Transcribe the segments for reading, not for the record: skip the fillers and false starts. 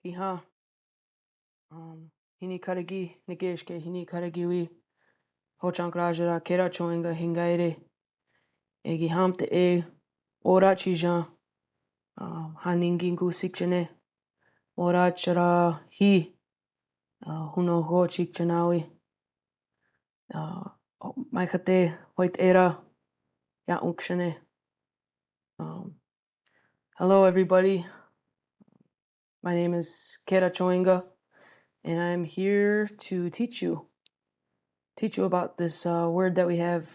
Iha, hini karagi, nigeshke, hini karagiwi, hochankrajara, kera choenga, hingaire, egi hamte ora chijan, haningingu sikchene, ora chara hi, huno ho chikchanawi, maikate, hoit era, ya unkshane. Hello everybody, my name is Kera Choenga, and I'm here to teach you about this word that we have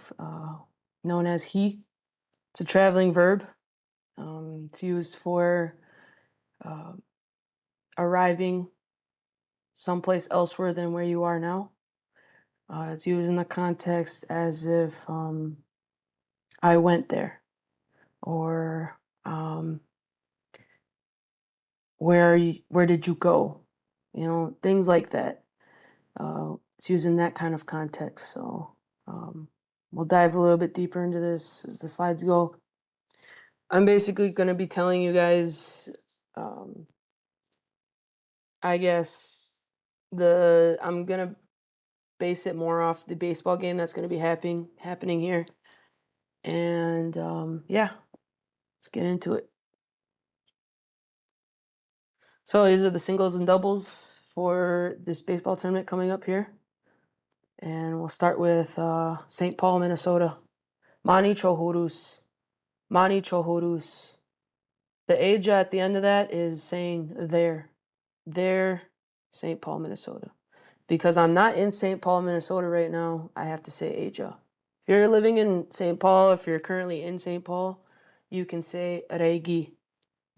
known as he. It's a traveling verb. It's used for uh, arriving someplace elsewhere than where you are now. It's used in the context as if I went there, or where did you go? Things like that. It's used in that kind of context. So we'll dive a little bit deeper into this as the slides go. I'm basically going to be telling you guys, I guess, I'm going to base it more off the baseball game that's going to be happening here. And yeah, let's get into it. So these are the singles and doubles for this baseball tournament coming up here. And we'll start with St. Paul, Minnesota. Mani Chohorus. Mani Chohorus. The Aja at the end of that is saying there. There, St. Paul, Minnesota. Because I'm not in St. Paul, Minnesota right now, I have to say Aja. If you're living in St. Paul, if you're currently in St. Paul, you can say Regi.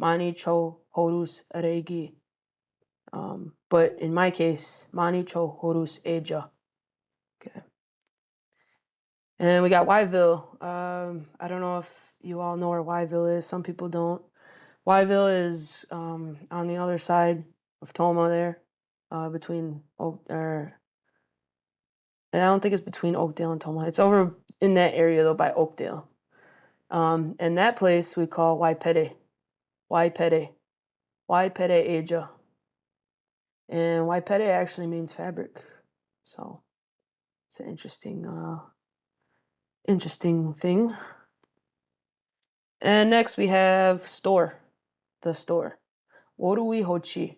Mani Cho Horus Regi. But in my case, Mani Cho Horus Aja. Okay. And we got Yville. I don't know if you all know where Yville is. Some people don't. Yville is on the other side of Toma there, between I don't think it's between Oakdale and Toma. It's over in that area though by Oakdale. And that place we call Waipede. Waipede. Waipede Aja. And Waipede actually means fabric. So it's an interesting thing. And next we have store. The store. Worui Hochi.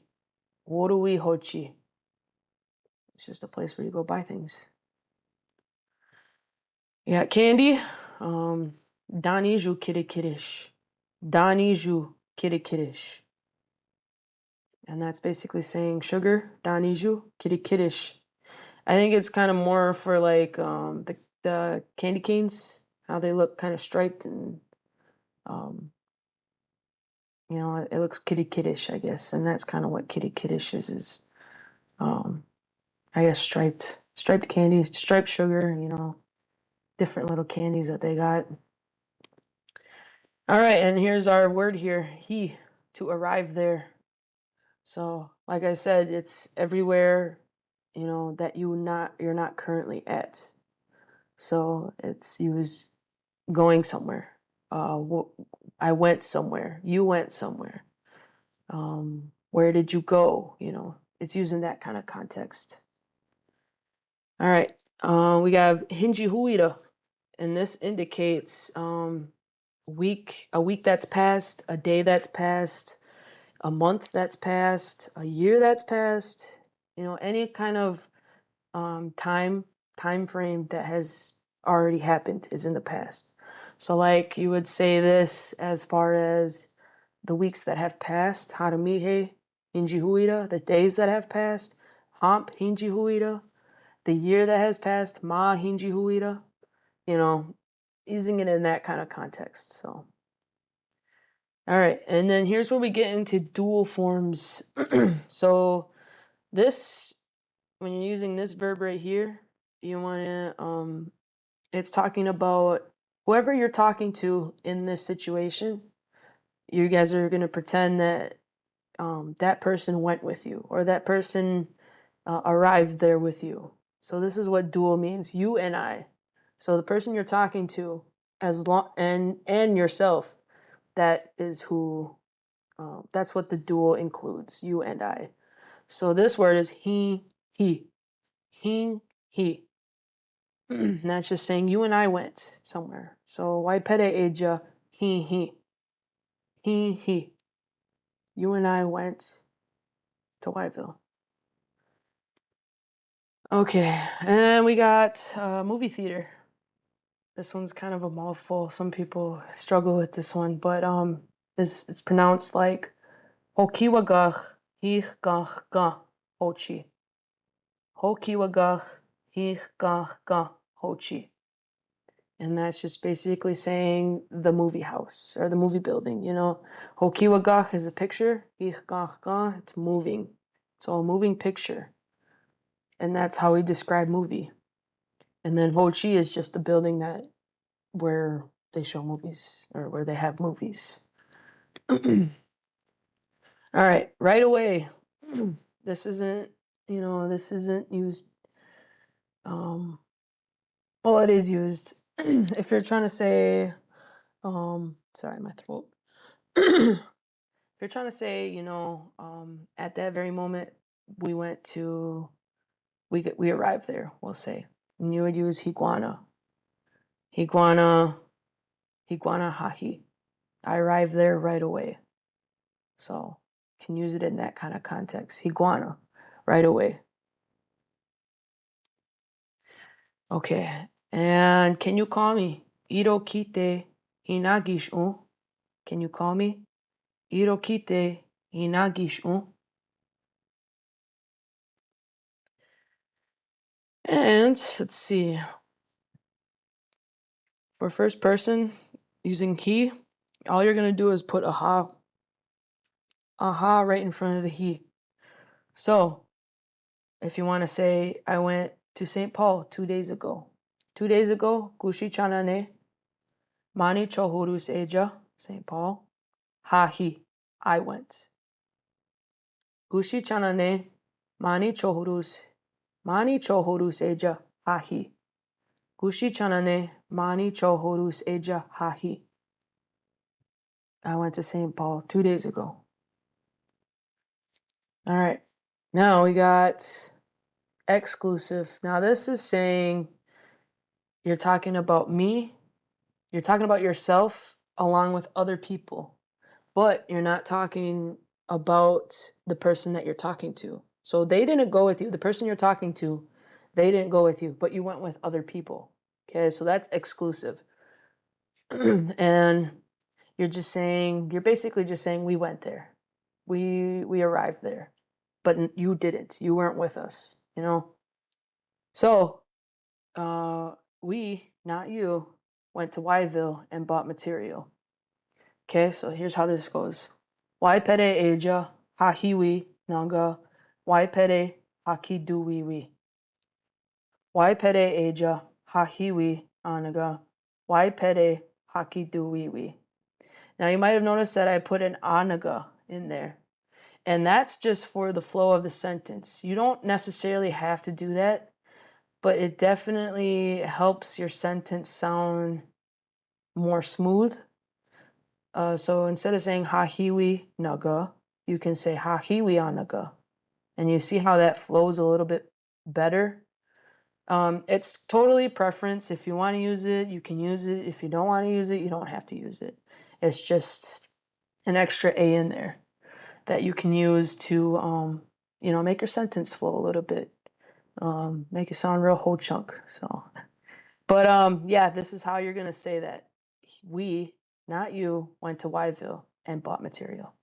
Worui Hochi. It's just a place where you go buy things. You got candy. Daniju Kiddish. Daniju Kiddish. And that's basically saying sugar. Daniju Kiddish. I think it's kind of more for like the candy canes, how they look kind of striped and it looks kiddish, I guess, and that's kind of what kiddish is I guess striped candy, striped sugar, different little candies that they got. All right, and here's our word here, he, to arrive there. So, like I said, it's everywhere, that you're not currently at. So it's used going somewhere. I went somewhere. You went somewhere. Where did you go? It's used in that kind of context. All right. We got Hinji Huida, and this indicates a week that's passed, a day that's passed, a month that's passed, a year that's passed. Any kind of time frame that has already happened is in the past. So like you would say this as far as the weeks that have passed, Haramihe, Hinji Huida, the days that have passed, Hamp, Hinji Huida, the year that has passed, Ma, Hinji Huida, using it in that kind of context. So, all right, and then here's where we get into dual forms. So this, when you're using this verb right here, you want to, it's talking about whoever you're talking to in this situation. You guys are going to pretend that that person went with you, or that person arrived there with you. So this is what dual means, you and I. So the person you're talking to, as long and yourself, that is who That's what the dual includes, you and I. So this word is he, he, he, he. And that's just saying you and I went somewhere. So waipere eja, he, he. You and I went to Whiteville. Okay, and we got movie theater. This one's kind of a mouthful. Some people struggle with this one, but it's pronounced like hokiwagach hichgach ga hochi. Hokiwagach hichgach ga hochi. And that's just basically saying the movie house or the movie building. You know, hokiwagach is a picture. Hichgach ga, it's moving. So a moving picture. And that's how we describe movie. And then hochi is just the building that where they show movies or where they have movies. All right away. This isn't, this isn't used. Well, it is used if you're trying to say, sorry, my throat. If you're trying to say, at that very moment we we arrived there, we'll say, and you would use higuana, higuana, higuana hahi. I arrived there right away. So you can use it in that kind of context. Higuana, right away. Okay. And can you call me? Iro kite hinagishu. Can you call me? Iro kite hinagishu. And let's see. For first person, using he, all you're gonna do is put aha right in front of the he. So if you want to say, I went to St. Paul 2 days ago. 2 days ago, gushi chanane, mani chohurus eja, St. Paul. Hahi, I went. Gushi chanane, mani chohurus eja, hahi. Gushi chanane, mani chohurus eja, hahi. I went to St. Paul 2 days ago. All right. Now we got exclusive. Now this is saying you're talking about me, you're talking about yourself along with other people, but you're not talking about the person that you're talking to. So they didn't go with you. The person you're talking to, they didn't go with you, but you went with other people. Okay, so that's exclusive. And you're basically just saying we went there. We arrived there. But you didn't. You weren't with us, So, we, not you, went to Yville and bought material. Okay, so here's how this goes. Waipere eja hahiwi nanga waipere hakiduwiwi. Waipere eja hahiwi anaga waipere hakiduwiwi. Now you might have noticed that I put an anaga in there. And that's just for the flow of the sentence. You don't necessarily have to do that, but it definitely helps your sentence sound more smooth. So instead of saying hahiwi naga, you can say hahiwi anaga. And you see how that flows a little bit better. It's totally preference. If you want to use it, you can use it. If you don't want to use it, you don't have to use it. It's just an extra A in there that you can use to, make your sentence flow a little bit, make it sound real whole chunk. So, but yeah, this is how you're gonna say that. We, not you, went to Yville and bought material.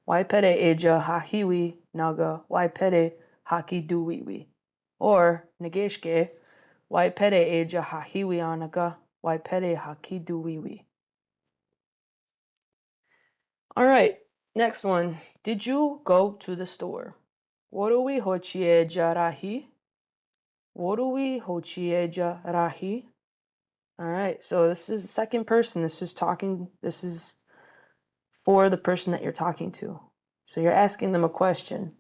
Waipere eja hahiwi naga waipere haki duwiwi. Or negeshke, waipere eja hahiwi anaga waipere haki duwiwi. All right, next one. Did you go to the store? Woruwi hochieja rahi? Woruwi hochieja rahi? All right, so this is the second person. This is for the person that you're talking to. So you're asking them a question.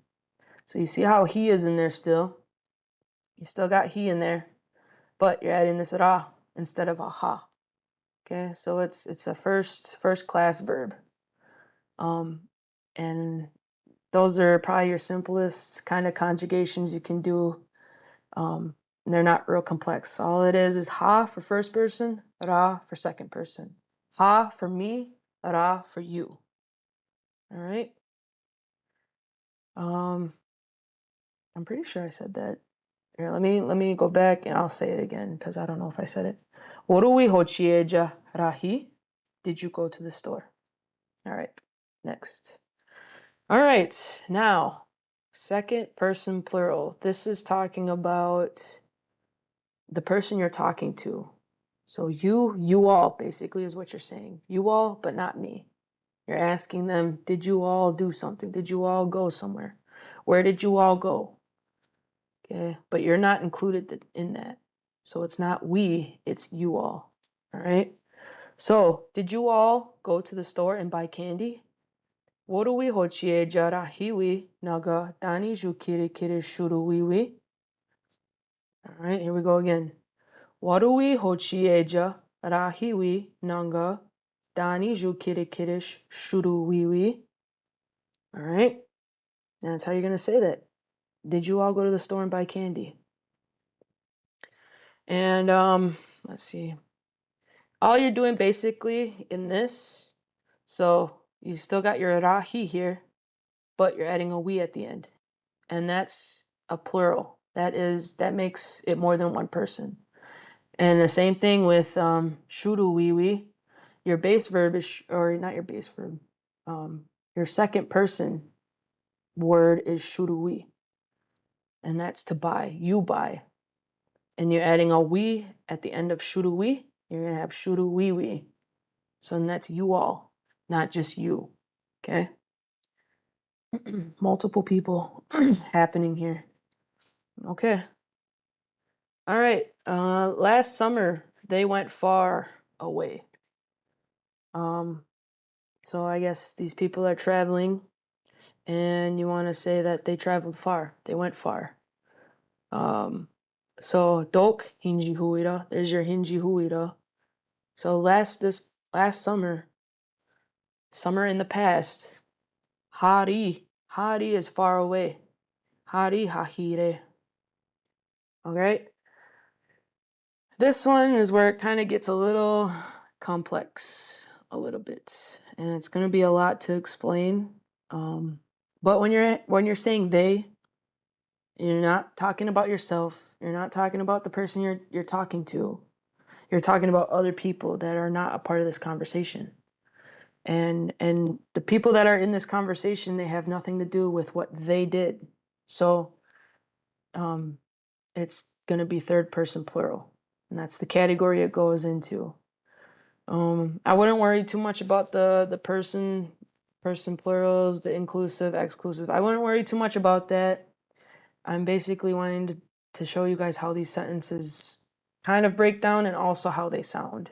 So you see how he is in there still. You still got he in there, but you're adding this ra instead of a ha. Okay, so it's a first class verb. And those are probably your simplest kind of conjugations you can do. They're not real complex. All it is ha for first person, ra for second person. Ha for me, ra for you. All right. I'm pretty sure I said that. Here, let me go back and I'll say it again because I don't know if I said it. Woruwi hochieja rahi? Did you go to the store? All right. Next. All right. Now, second person plural. This is talking about the person you're talking to. So you all basically is what you're saying. You all, but not me. You're asking them, did you all do something? Did you all go somewhere? Where did you all go? Okay, but you're not included in that. So it's not we, it's you all. All right. So did you all go to the store and buy candy? Woruwi hochie jara hiwi naga dani jukiri kiri shuru wiwi. All right, here we go again. Waruwi hochieja rahiwi nanga dani ju kirikirish shuru wiwi. All right, that's how you're gonna say that. Did you all go to the store and buy candy? And let's see. All you're doing basically in this, so you still got your rahi here, but you're adding a we at the end, and that's a plural. That makes it more than one person. And the same thing with shuru wiwi. Your base verb is, or not your base verb, your second person word is shurui, and that's to buy. You buy, and you're adding a we at the end of shurui. You're gonna have shuruwiwi. So then that's you all, not just you. Okay. Multiple people happening here. Okay. All right. Last summer they went far away. So I guess these people are traveling, and you want to say that they traveled far. They went far. So dok hinji huira. There's your hinji huira. So this last summer in the past. Hari is far away. Hari hahire. Okay. This one is where it kind of gets a little complex, a little bit, and it's going to be a lot to explain. But when you're saying they, you're not talking about yourself. You're not talking about the person you're talking to. You're talking about other people that are not a part of this conversation. And the people that are in this conversation, they have nothing to do with what they did. So it's going to be third person plural. And that's the category it goes into. I wouldn't worry too much about the person plurals, the inclusive, exclusive. I wouldn't worry too much about that. I'm basically wanting to show you guys how these sentences kind of break down and also how they sound.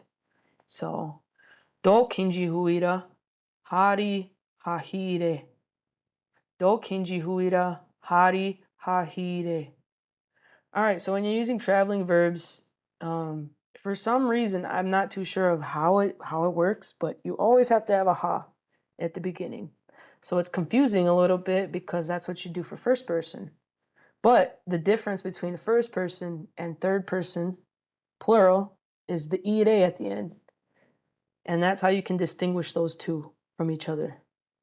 So, do kinji huira, hari hahire. Do kinji huira, hari hahire. All right, so when you're using traveling verbs, for some reason I'm not too sure of how it works, but you always have to have a ha at the beginning. So it's confusing a little bit because that's what you do for first person. But the difference between first person and third person plural is the ire at the end. And that's how you can distinguish those two from each other.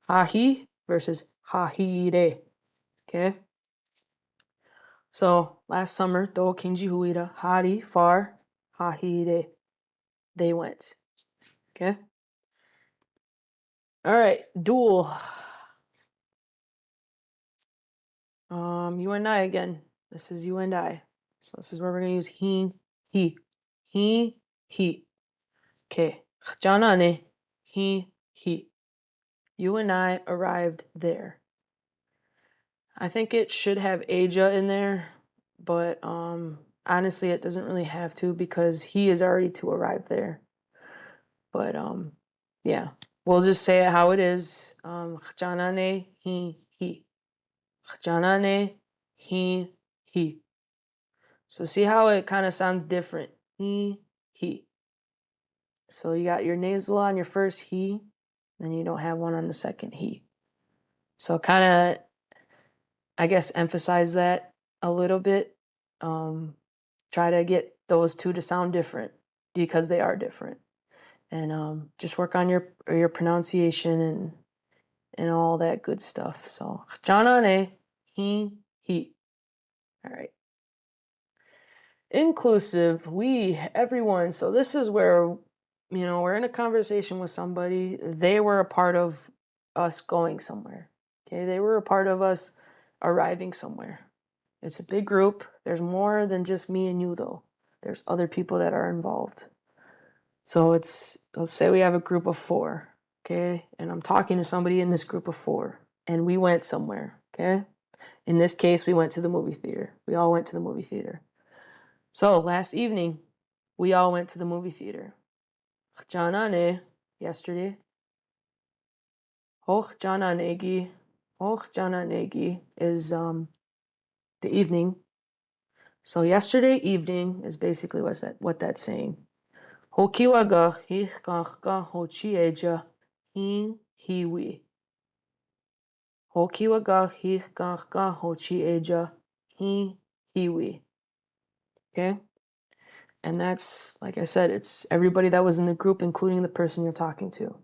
Ha-hi versus ha-hi-re. Okay? So, last summer, do kinji huira, hari, far, ha-hi-re. They went. Okay? Alright, duel. You and I again. This is you and I. So this is where we're going to use he, he. He, he. Okay. Janane, he, he. You and I arrived there. I think it should have Aja in there, but honestly it doesn't really have to because he is already to arrive there. But yeah. We'll just say it how it is. Janane, he, he. Janane, he, he. So see how it kind of sounds different. He, he. So you got your nasal on your first he, then you don't have one on the second he. So kind of, I guess, emphasize that a little bit. Try to get those two to sound different because they are different. And just work on your pronunciation and all that good stuff. So, janane, he. All right. Inclusive, we, everyone. So this is where, we're in a conversation with somebody. They were a part of us going somewhere. Okay, they were a part of us arriving somewhere. It's a big group. There's more than just me and you, though. There's other people that are involved. So let's say we have a group of 4, okay? And I'm talking to somebody in this group of 4, and we went somewhere, okay? In this case, we went to the movie theater. We all went to the movie theater. So last evening, we all went to the movie theater. Janane, yesterday. Hoch jananegi. Hoch jananegi is the evening. So yesterday evening is basically what that's saying. Hokiwaga hikachka hochieja hin hiwi. Hokiwaga hikachka hochieja hin hiwi. Okay? And that's, like I said, it's everybody that was in the group, including the person you're talking to.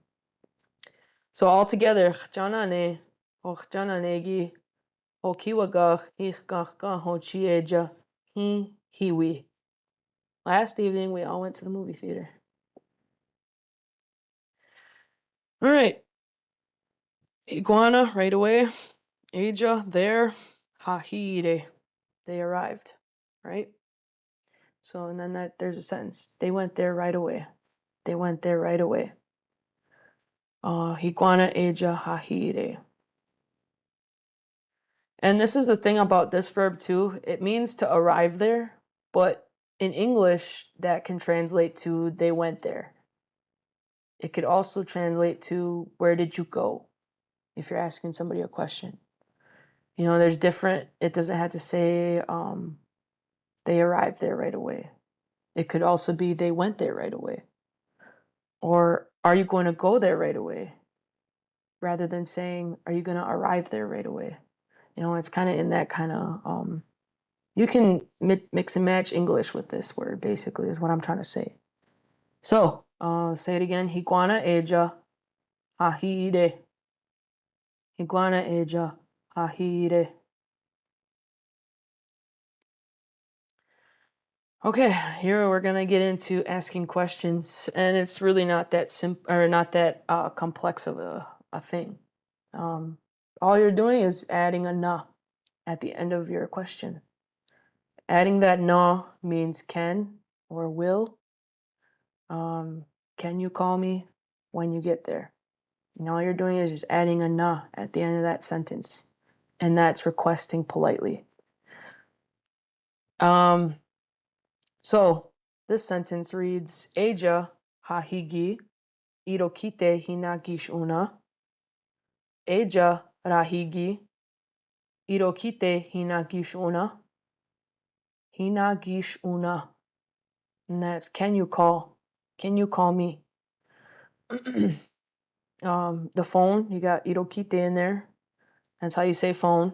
So all together, janane, jananegi, hokiwaga hikachka hochieja hin hiwi. Last evening, we all went to the movie theater. All right. Iguana, right away. Aja, there. Hahire, they arrived. Right? So, and then there's a sentence. They went there right away. They went there right away. Iguana, Aja, hahire. And this is the thing about this verb too. It means to arrive there, but in English, that can translate to they went there. It could also translate to where did you go, if you're asking somebody a question. There's different, it doesn't have to say they arrived there right away. It could also be they went there right away. Or are you going to go there right away? Rather than saying, are you going to arrive there right away? It's kind of in that kind of, you can mix and match English with this word, basically, is what I'm trying to say. So, say it again. Iguana eja hahire. Iguana eja hahire. Okay, here we're gonna get into asking questions, and it's really not that complex of a thing. All you're doing is adding a na at the end of your question. Adding that na means can or will. Can you call me when you get there? And all you're doing is just adding a na at the end of that sentence, and that's requesting politely. So this sentence reads, Eja hahigi irokite hinagish una. Eja rahigi irokite hinagish una. Hinagish una. And that's can you call? Can you call me? The phone, you got irokite in there. That's how you say phone.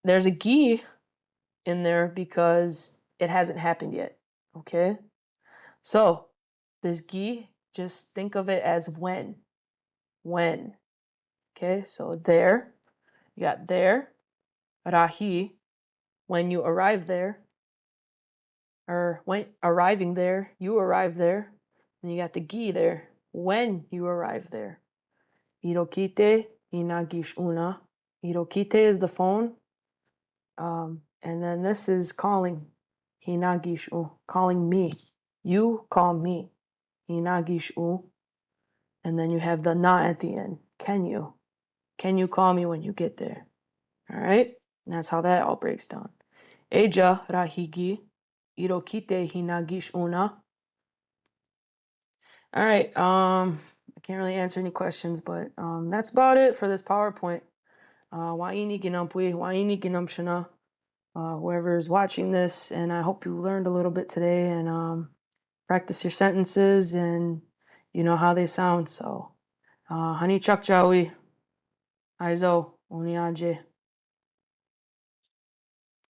There's a gi in there because it hasn't happened yet. Okay? So this gi, just think of it as when. When. Okay, so there. You got there. Rahi, when you arrive there. Or when arriving there, you arrive there. And you got the gi there. When you arrive there. Irokite, inagish una. Irokite is the phone. And then this is calling. Hinagishu, calling me. You call me. Hinagishu. And then you have the na at the end. Can you? Can you call me when you get there? All right? And that's how that all breaks down. Eja rahigi irokite hinagish una. All right. I can't really answer any questions, but that's about it for this PowerPoint. Waini ginampui, waini ginamshana. Whoever is watching this, and I hope you learned a little bit today and practice your sentences and you know how they sound. So, honey chak jawi. Aizo, Oniaje.